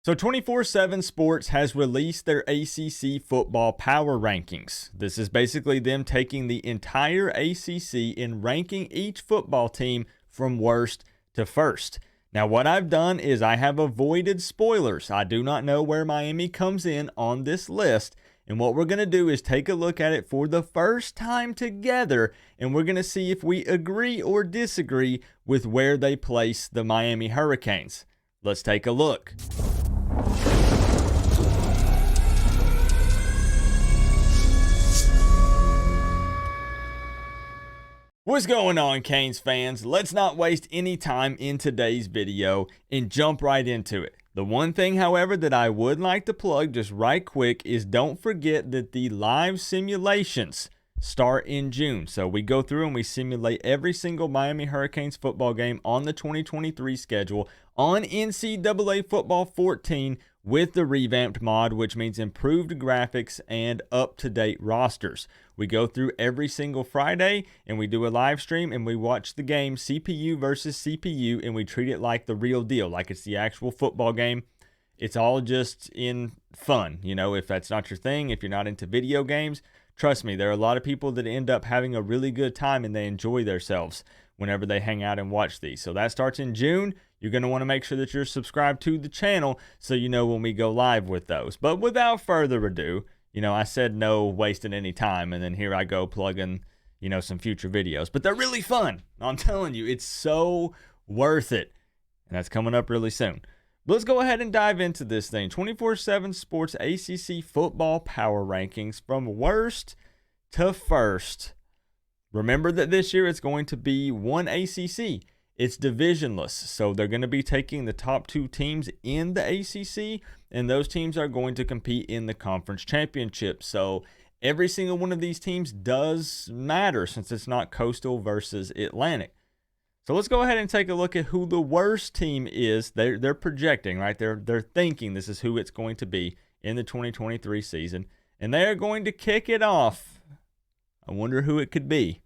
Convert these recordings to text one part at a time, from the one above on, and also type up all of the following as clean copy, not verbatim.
So 24/7 Sports has released their ACC football power rankings. This is basically them taking the entire ACC and ranking each football team from worst to first. Now what I've done is I have avoided spoilers. I do not know where Miami comes in on this list. And what we're going to do is take a look at it for the first time together, and we're going to see if we agree or disagree with where they place the Miami Hurricanes. Let's take a look. What's going on, Canes fans? Let's not waste any time in today's video and jump right into it. The one thing, however, that I would like to plug just right quick is don't forget that the live simulations start in June. So we go through and we simulate every single Miami Hurricanes football game on the 2023 schedule on NCAA Football 14 with the revamped mod, which means improved graphics and up-to-date rosters. We go through every single Friday and we do a live stream and we watch the game CPU versus CPU and we treat it like the real deal, like it's the actual football game. It's all just in fun, you know, if that's not your thing, if you're not into video games. Trust me, there are a lot of people that end up having a really good time and they enjoy themselves whenever they hang out and watch these. So that starts in June. You're going to want to make sure that you're subscribed to the channel so you know when we go live with those. But without further ado, you know, I said no wasting any time, and then here I go plugging, you know, some future videos. But they're really fun. I'm telling you, it's so worth it. And that's coming up really soon. But let's go ahead and dive into this thing. 24/7 Sports ACC football power rankings from worst to first. Remember that this year it's going to be one ACC. It's divisionless, so they're going to be taking the top two teams in the ACC, and those teams are going to compete in the conference championship. So every single one of these teams does matter since it's not Coastal versus Atlantic. So let's go ahead and take a look at who the worst team is. They're projecting, right? They're thinking this is who it's going to be in the 2023 season, and they are going to kick it off. I wonder who it could be.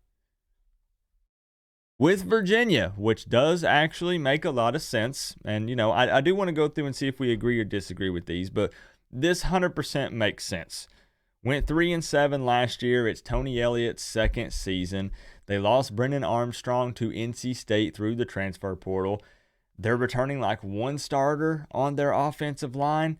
With Virginia, which does actually make a lot of sense. And, you know, I do want to go through and see if we agree or disagree with these, but this 100% makes sense. Went 3-7 last year. It's Tony Elliott's second season. They lost Brennan Armstrong to NC State through the transfer portal. They're returning like one starter on their offensive line.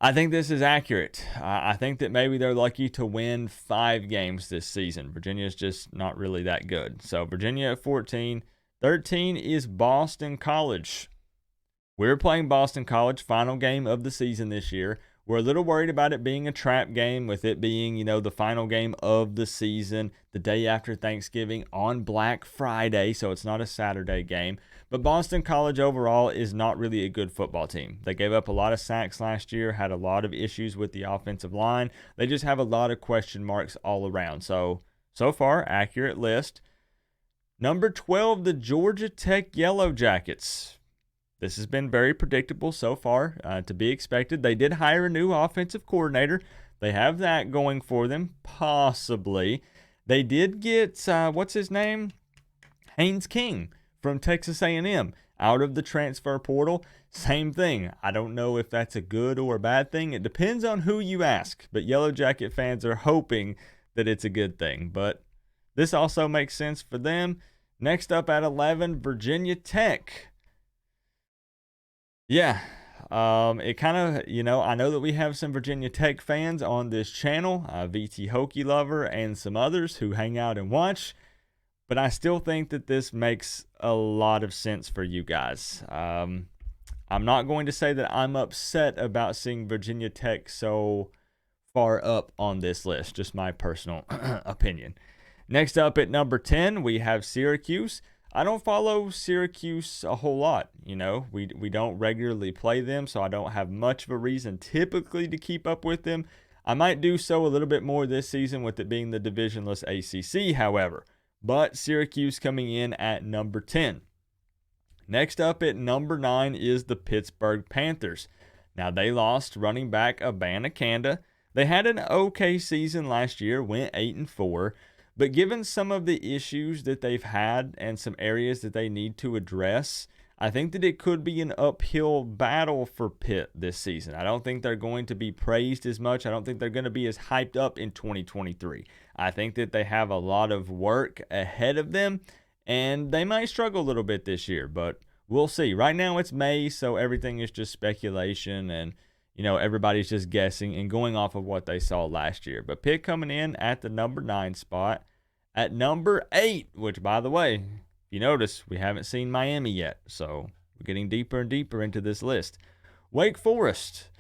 I think this is accurate. I think that maybe they're lucky to win 5 games this season. Virginia's just not really that good. So Virginia at 14. 13 is Boston College. We're playing Boston College, final game of the season this year. We're a little worried about it being a trap game, with it being, you know, the final game of the season, the day after Thanksgiving on Black Friday, so it's not a Saturday game. But Boston College overall is not really a good football team. They gave up a lot of sacks last year, had a lot of issues with the offensive line. They just have a lot of question marks all around. So far, accurate list. Number 12, the Georgia Tech Yellow Jackets. This has been very predictable so far, to be expected. They did hire a new offensive coordinator. They have that going for them, possibly. They did get, what's his name? Haynes King from Texas A&M out of the transfer portal. Same thing. I don't know if that's a good or a bad thing. It depends on who you ask. But Yellow Jacket fans are hoping that it's a good thing. But this also makes sense for them. Next up at 11, Virginia Tech. Yeah, it kind of, you know, I know that we have some Virginia Tech fans on this channel, VT Hokie Lover and some others who hang out and watch, but I still think that this makes a lot of sense for you guys. I'm not going to say that I'm upset about seeing Virginia Tech so far up on this list, just my personal opinion. Next up at number 10, we have Syracuse. I don't follow Syracuse a whole lot, you know. We don't regularly play them, so I don't have much of a reason typically to keep up with them. I might do so a little bit more this season with it being the divisionless ACC, however. But Syracuse coming in at number 10. Next up at number 9 is the Pittsburgh Panthers. Now, they lost running back Abanikanda. They had an okay season last year, went 8-4. But given some of the issues that they've had and some areas that they need to address, I think that it could be an uphill battle for Pitt this season. I don't think they're going to be praised as much. I don't think they're going to be as hyped up in 2023. I think that they have a lot of work ahead of them, and they might struggle a little bit this year, but we'll see. Right now it's May, so everything is just speculation, and everybody's just guessing and going off of what they saw last year. But Pitt coming in at the number 9 spot. At number 8, which, by the way, you notice we haven't seen Miami yet, so we're getting deeper and deeper into this list. Wake Forest.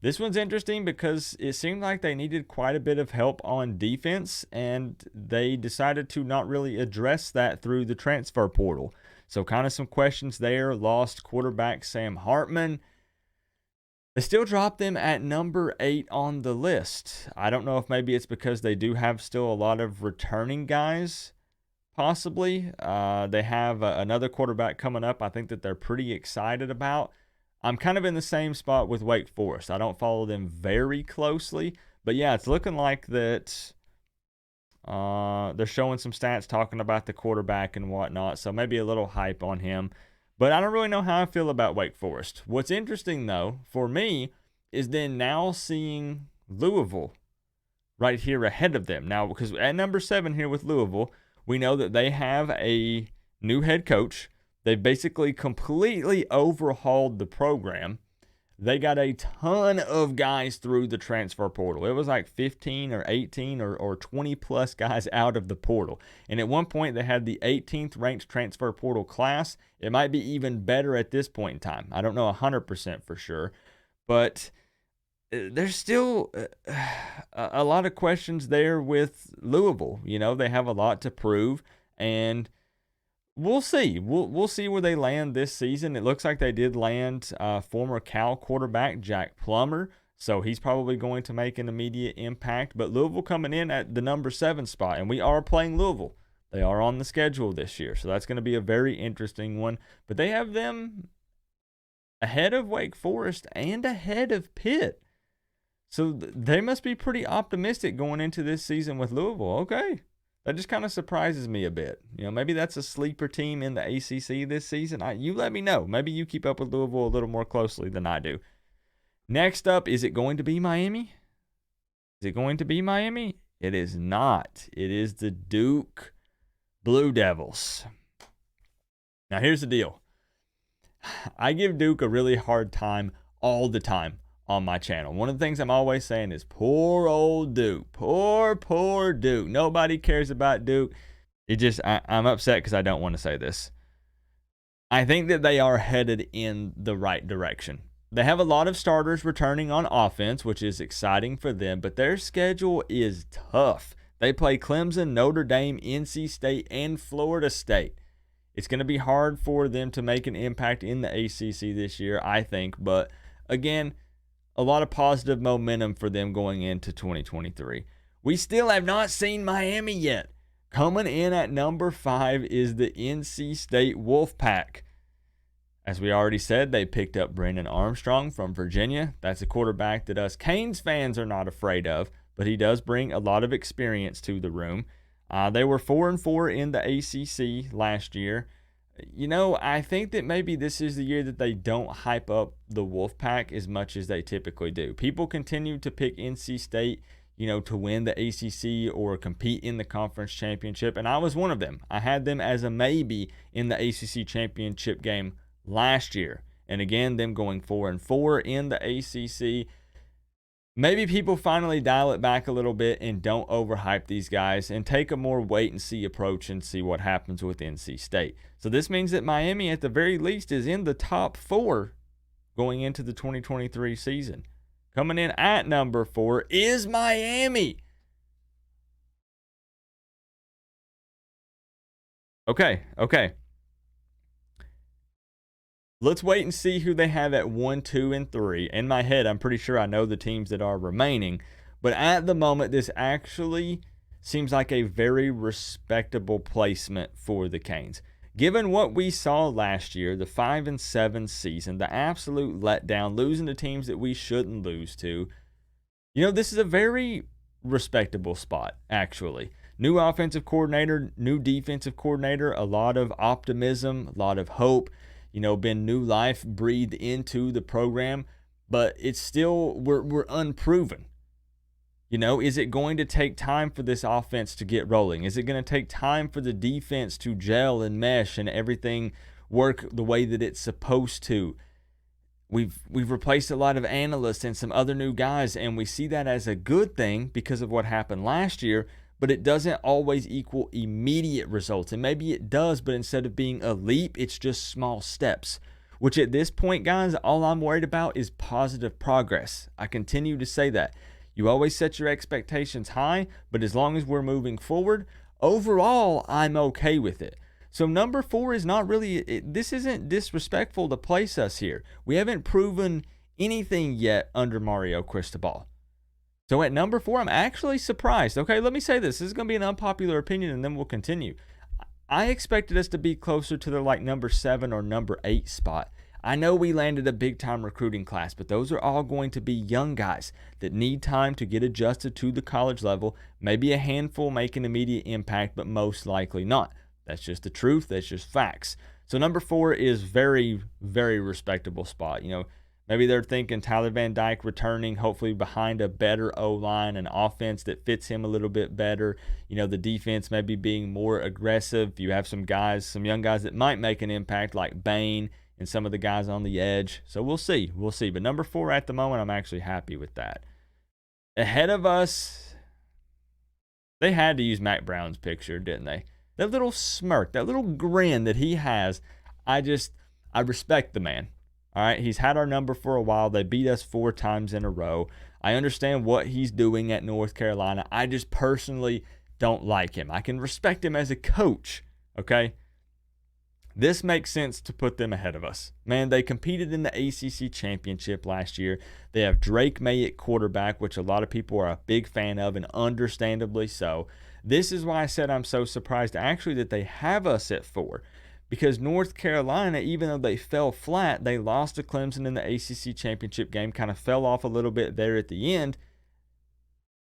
This one's interesting because it seemed like they needed quite a bit of help on defense, and they decided to not really address that through the transfer portal. So kind of some questions there. Lost quarterback Sam Hartman. They still dropped them at number 8 on the list. I don't know if maybe it's because they do have still a lot of returning guys. Possibly. They have another quarterback coming up I think that they're pretty excited about. I'm kind of in the same spot with Wake Forest. I don't follow them very closely. But yeah, it's looking like that they're showing some stats talking about the quarterback and whatnot. So maybe a little hype on him. But I don't really know how I feel about Wake Forest. What's interesting, though, for me, is then now seeing Louisville right here ahead of them. Now, because at number 7 here with Louisville, we know that they have a new head coach. They basically completely overhauled the program. They got a ton of guys through the transfer portal. It was like 15 or 18 or 20 plus guys out of the portal. And at one point, they had the 18th ranked transfer portal class. It might be even better at this point in time. I don't know 100% for sure. But there's still a lot of questions there with Louisville. They have a lot to prove, and we'll see. We'll see where they land this season. It looks like they did land former Cal quarterback Jack Plummer, so he's probably going to make an immediate impact. But Louisville coming in at the number 7 spot, and we are playing Louisville. They are on the schedule this year, so that's going to be a very interesting one. But they have them ahead of Wake Forest and ahead of Pitt. So they must be pretty optimistic going into this season with Louisville. Okay. That just kind of surprises me a bit. Maybe that's a sleeper team in the ACC this season. You let me know. Maybe you keep up with Louisville a little more closely than I do. Next up, is it going to be Miami? Is it going to be Miami? It is not. It is the Duke Blue Devils. Now, here's the deal. I give Duke a really hard time all the time on my channel. One of the things I'm always saying is poor old Duke. Poor Duke. Nobody cares about Duke. I'm upset because I don't want to say this. I think that they are headed in the right direction. They have a lot of starters returning on offense, which is exciting for them, but their schedule is tough. They play Clemson, Notre Dame, NC State, and Florida State. It's going to be hard for them to make an impact in the ACC this year, I think, but again, a lot of positive momentum for them going into 2023. We still have not seen Miami yet. Coming in at number 5 is the NC State Wolfpack. As we already said, they picked up Brennan Armstrong from Virginia. That's a quarterback that us Canes fans are not afraid of, but he does bring a lot of experience to the room. They were 4-4 in the ACC last year. I think that maybe this is the year that they don't hype up the Wolfpack as much as they typically do. People continue to pick NC State, to win the ACC or compete in the conference championship, and I was one of them. I had them as a maybe in the ACC championship game last year. And again, them going 4-4 in the ACC. Maybe people finally dial it back a little bit and don't overhype these guys and take a more wait-and-see approach and see what happens with NC State. So this means that Miami, at the very least, is in the top 4 going into the 2023 season. Coming in at number 4 is Miami. Okay. Let's wait and see who they have at 1, 2, and 3. In my head, I'm pretty sure I know the teams that are remaining. But at the moment, this actually seems like a very respectable placement for the Canes. Given what we saw last year, the 5-7 season, the absolute letdown, losing to teams that we shouldn't lose to, this is a very respectable spot, actually. New offensive coordinator, new defensive coordinator, a lot of optimism, a lot of hope. been new life breathed into the program, but it's still, we're unproven. Is it going to take time for this offense to get rolling? Is it going to take time for the defense to gel and mesh and everything work the way that it's supposed to? We've replaced a lot of analysts and some other new guys, and we see that as a good thing because of what happened last year, but it doesn't always equal immediate results. And maybe it does, but instead of being a leap, it's just small steps, which at this point, guys, all I'm worried about is positive progress. I continue to say that. You always set your expectations high, but as long as we're moving forward, overall, I'm okay with it. So number 4 is not really, this isn't disrespectful to place us here. We haven't proven anything yet under Mario Cristobal. So at number 4, I'm actually surprised. Okay, let me say this. This is going to be an unpopular opinion, and then we'll continue. I expected us to be closer to the number 7 or number 8 spot. I know we landed a big-time recruiting class, but those are all going to be young guys that need time to get adjusted to the college level. Maybe a handful make an immediate impact, but most likely not. That's just the truth. That's just facts. So number 4 is very, very respectable spot. Maybe they're thinking Tyler Van Dyke returning, hopefully behind a better O-line, an offense that fits him a little bit better. The defense maybe being more aggressive. You have some young guys that might make an impact like Bain and some of the guys on the edge. So we'll see. We'll see. But number 4 at the moment, I'm actually happy with that. Ahead of us, they had to use Mac Brown's picture, didn't they? That little smirk, that little grin that he has, I respect the man. All right, he's had our number for a while. They beat us 4 times in a row. I understand what he's doing at North Carolina. I just personally don't like him. I can respect him as a coach, okay? This makes sense to put them ahead of us. Man, they competed in the ACC championship last year. They have Drake May at quarterback, which a lot of people are a big fan of, and understandably so. This is why I said I'm so surprised actually that they have us at 4. Because North Carolina, even though they fell flat, they lost to Clemson in the ACC championship game, kind of fell off a little bit there at the end.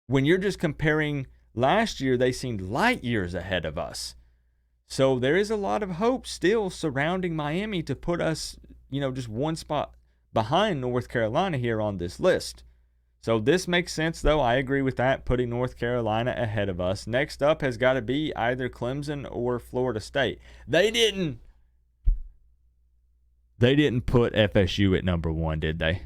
When you're just comparing last year, they seemed light years ahead of us. So there is a lot of hope still surrounding Miami to put us, just one spot behind North Carolina here on this list. So this makes sense, though. I agree with that, putting North Carolina ahead of us. Next up has got to be either Clemson or Florida State. They didn't put FSU at number 1, did they?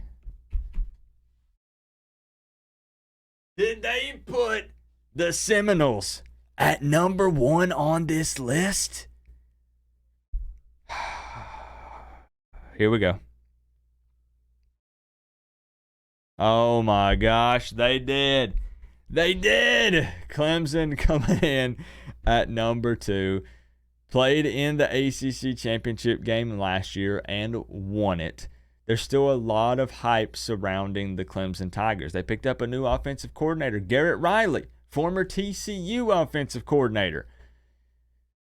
Did they put the Seminoles at number 1 on this list? Here we go. Oh my gosh, they did. They did. Clemson coming in at number 2. Played in the ACC championship game last year and won it. There's still a lot of hype surrounding the Clemson Tigers. They picked up a new offensive coordinator, Garrett Riley, former TCU offensive coordinator.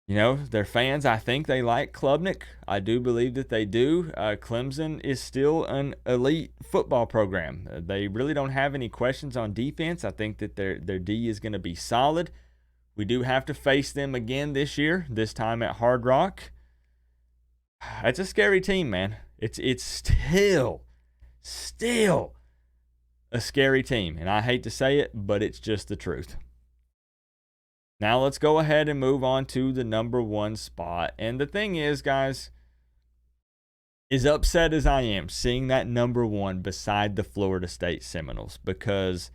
Their fans, I think they like Klubnik. I do believe that they do. Clemson is still an elite football program. They really don't have any questions on defense. I think that their D is going to be solid. We do have to face them again this year, this time at Hard Rock. It's a scary team, man. It's still a scary team. And I hate to say it, but it's just the truth. Now let's go ahead and move on to the number 1 spot. And the thing is, guys, as upset as I am seeing that number 1 beside the Florida State Seminoles, because,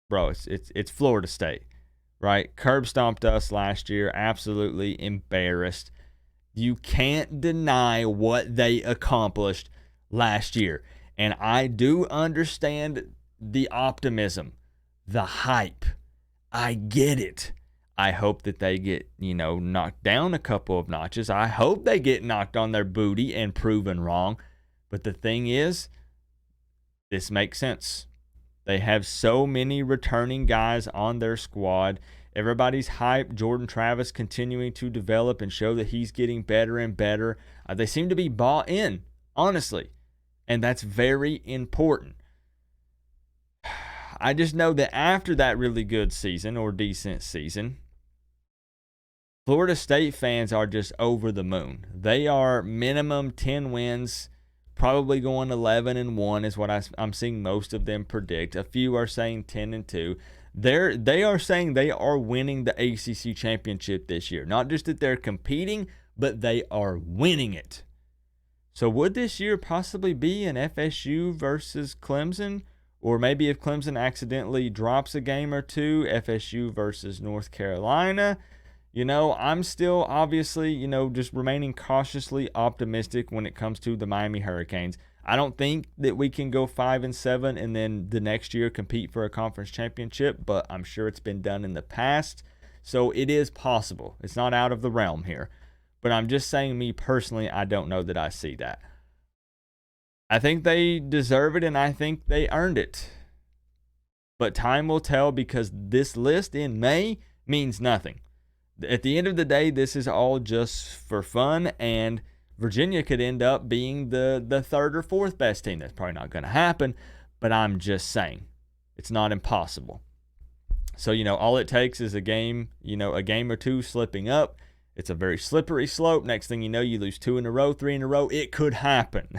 bro, it's Florida State, right? Curb stomped us last year, absolutely embarrassed. You can't deny what they accomplished last year. And I do understand the optimism, the hype. I get it. I hope that they get, knocked down a couple of notches. I hope they get knocked on their booty and proven wrong. But the thing is, this makes sense. They have so many returning guys on their squad. Everybody's hyped. Jordan Travis continuing to develop and show that he's getting better and better. They seem to be bought in, honestly. And that's very important. I just know that after that really good season or decent season, Florida State fans are just over the moon. They are minimum 10 wins, probably going 11-1 is what I'm seeing most of them predict. A few are saying 10-2. They are saying they are winning the ACC championship this year. Not just that they're competing, but they are winning it. So would this year possibly be an FSU versus Clemson? Or maybe if Clemson accidentally drops a game or two, FSU versus North Carolina? I'm still obviously, just remaining cautiously optimistic when it comes to the Miami Hurricanes. I don't think that we can go 5-7 and then the next year compete for a conference championship, but I'm sure it's been done in the past. So it is possible. It's not out of the realm here. But I'm just saying, me personally, I don't know that I see that. I think they deserve it and I think they earned it. But time will tell, because this list in May means nothing. At the end of the day, this is all just for fun, and Virginia could end up being the third or fourth best team. That's probably not going to happen, but I'm just saying it's not impossible. So, all it takes is a game or two slipping up. It's a very slippery slope. Next thing you know, you lose 2 in a row, 3 in a row. It could happen.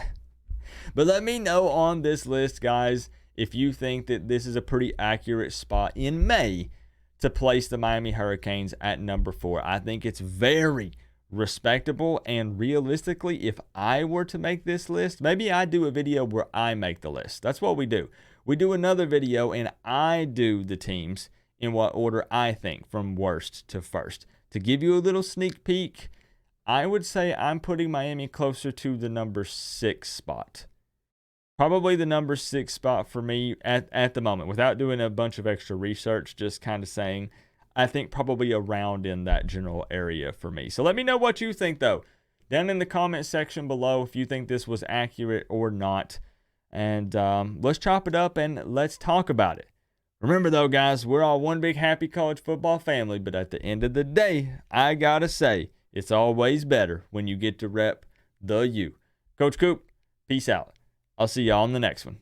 But let me know on this list, guys, if you think that this is a pretty accurate spot in May to place the Miami Hurricanes at number 4. I think it's very respectable, and realistically, if I were to make this list, maybe I do a video where I make the list. That's what we do. We do another video and I do the teams in what order I think from worst to first. To give you a little sneak peek, I would say I'm putting Miami closer to the number 6 spot. Probably the number 6 spot for me at the moment, without doing a bunch of extra research, just kind of saying, I think probably around in that general area for me. So let me know what you think, though, down in the comment section below, if you think this was accurate or not. And let's chop it up and let's talk about it. Remember, though, guys, we're all one big happy college football family, but at the end of the day, I gotta say, it's always better when you get to rep the U. Coach Coop, peace out. I'll see y'all in the next one.